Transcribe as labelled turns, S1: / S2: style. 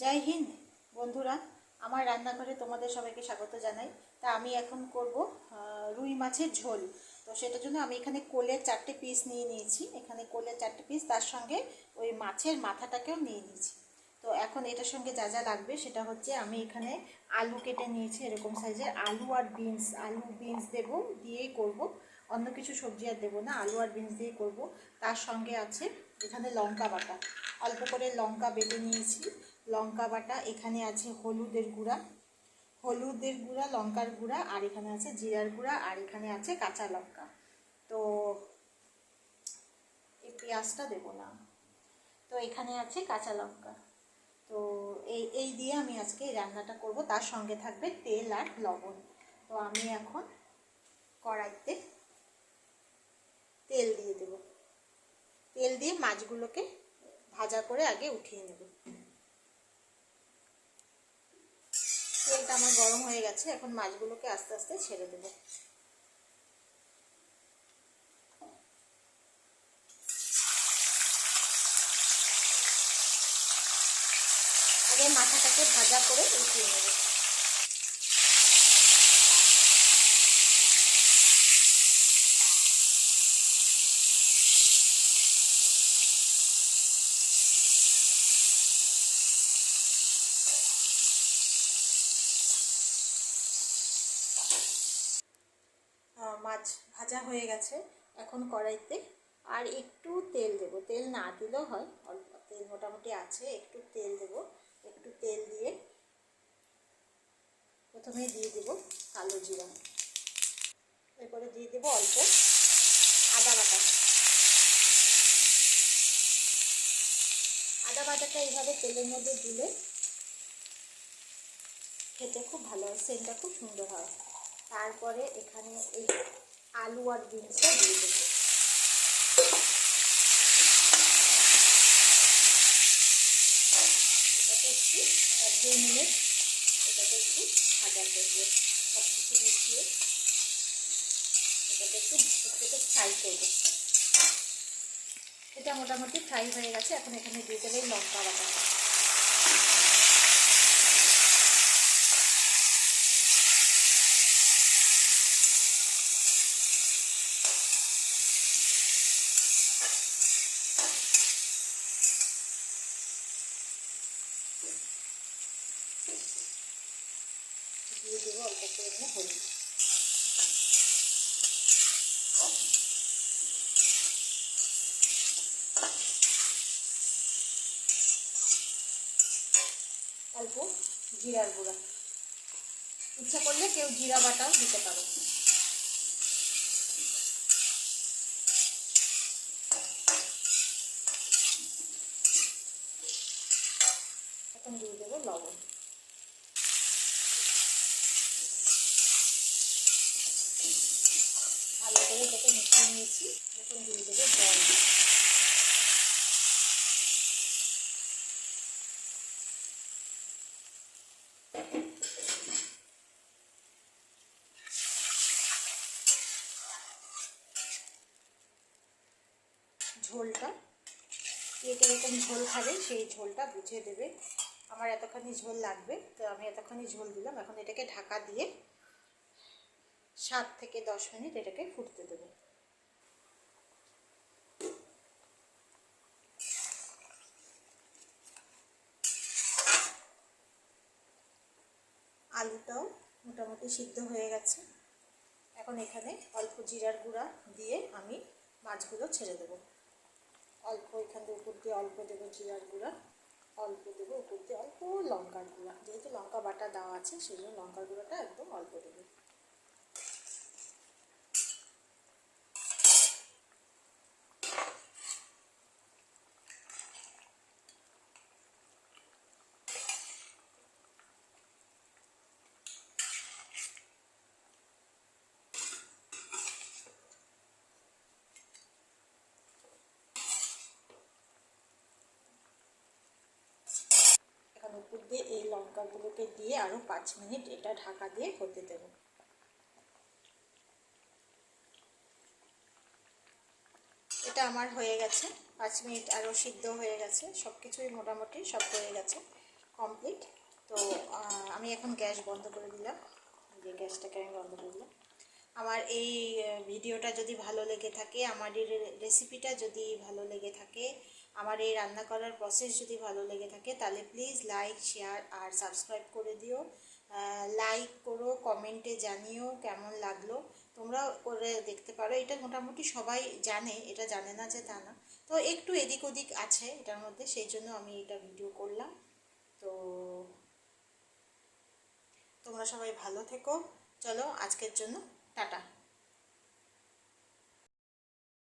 S1: জয় হিন্দ বন্ধুরা, আমার রান্নাঘরে তোমাদের সবাইকে স্বাগত জানাই। তা আমি এখন করব রুই মাছের ঝোল। তো সেটার জন্য আমি এখানে কোলের 4টে পিস নিয়ে নিয়েছি। এখানে কোলের 4টে পিস, তার সঙ্গে ওই মাছের মাথাটাকেও নিয়ে নিয়েছি। তো এখন এটার সঙ্গে যা যা লাগবে সেটা হচ্ছে, আমি এখানে আলু কেটে নিয়েছি এরকম সাইজের। আলু আর বিনস, আলু বিনস দেবো, দিয়েই করব, অন্য কিছু সবজি আর দেবো না, আলু আর বিনস দিয়েই করব। তার সঙ্গে আছে এখানে লঙ্কা বাটা, অল্প করে লঙ্কা বেটে নিয়েছি, লঙ্কা বাটা। এখানে আছে হলুদের গুঁড়া, লঙ্কার গুঁড়া, আর এখানে আছে জিরার গুঁড়া, আর এখানে আছে কাঁচা লঙ্কা। তো এই পেঁয়াজটা দেবো না। তো এখানে আছে কাঁচা লঙ্কা। তো এই দিয়ে আমি আজকে এই রান্নাটা করব। তার সঙ্গে থাকবে তেল আর লবণ। তো আমি এখন কড়াইতে তেল দিয়ে দেব। তেল দিয়ে মাছগুলোকে ভাজা করে আগে উঠিয়ে নেব। তেলটা আমার গরম হয়ে গেছে, এখন মাছগুলোকে আস্তে আস্তে ছেড়ে দেব। আগে মাথাটাকে ভাজা করে উঠিয়ে নেব। মাছ ভাজা হয়ে গেছে। এখন কড়াইতে আর একটু তেল দেব। তেল না দিলেও হয়, অল্প তেল মোটামুটি আছে, একটু তেল দেব। একটু তেল দিয়ে প্রথমে দিয়ে দেব কালো জিরা, এরপরে দিয়ে দেব অল্প আদা বাটা। আদা বাটাটা এইভাবে তেলের মধ্যে দিলে খেতে খুব ভালো হয়, সেন্টটা খুব সুন্দর হয়। তারপরে এখানে এই আলু আর বিনসটা দিয়ে দেবো। এটাকে একটু 1-2 মিনিট এটাকে একটু ভাজা করবো, সব কিছু মিশিয়ে এটাকে একটু ফ্রাই করবো। এটা মোটামুটি ফ্রাই হয়ে গেছে। এখন এখানে দিয়ে দেবে লঙ্কা বাটা। দিয়ে দেবো অল্প করে হলুদ। অল্প জিরার গুঁড়া, ইচ্ছা করলে কেউ জিরা বাটাও দিতে পারো। এখন দিয়ে দেবো লবণ। ভালো করে এটাকে মিশিয়ে নিয়েছি। এখন দিয়ে দেবো জল। ঝোলটা কে কীরকম ঝোল খাবে সেই ঝোলটা বুঝে দেবে। আমার এতখানি ঝোল লাগবে, তো আমি এতখানি ঝোল দিলাম। এখন এটাকে ঢাকা দিয়ে 7 থেকে 10 মিনিট এটাকে ফুটতে দেবো। আলুটাও মোটামুটি সিদ্ধ হয়ে গেছে। এখন এখানে অল্প জিরার গুঁড়া দিয়ে আমি মাছগুলো ছেড়ে দেবো। অল্প এখান থেকে উপর দিয়ে অল্প দেবো জিরার গুঁড়া, অল্প দেবো উপর দিয়ে অল্প লঙ্কার গুঁড়া। যেহেতু লঙ্কা বাটা দেওয়া আছে সেই জন্য লঙ্কার গুঁড়াটা একদম অল্প দেবো। উপর দিয়ে এই লঙ্কাগুলোকে দিয়ে আরও 5 মিনিট এটা ঢাকা দিয়ে হতে দেবো। এটা আমার হয়ে গেছে 5 মিনিট, আরও সিদ্ধ হয়ে গেছে, সব কিছুই মোটামুটি সব হয়ে গেছে। কমপ্লিট। তো আমি এখন গ্যাস বন্ধ করে দিলাম, যে গ্যাসটাকে আমি বন্ধ করে দিলাম। আমার এই ভিডিওটা যদি ভালো লেগে থাকে, আমার এই রেসিপিটা যদি ভালো লেগে থাকে, আমার এই রান্না করার প্রসেস যদি ভালো লেগে থাকে, তাহলে প্লিজ লাইক, শেয়ার আর সাবস্ক্রাইব করে দিও। লাইক করো, কমেন্টে জানিও কেমন লাগলো। তোমরা করে দেখতে পারো, এটা মোটামুটি সবাই জানে, এটা জানে না যে তা না। তো একটু এদিক ওদিক আছে এটার মধ্যে, সেই জন্য আমি এটা ভিডিও করলাম। তো তোমরা সবাই ভালো থেকো। চলো আজকের জন্য টাটা।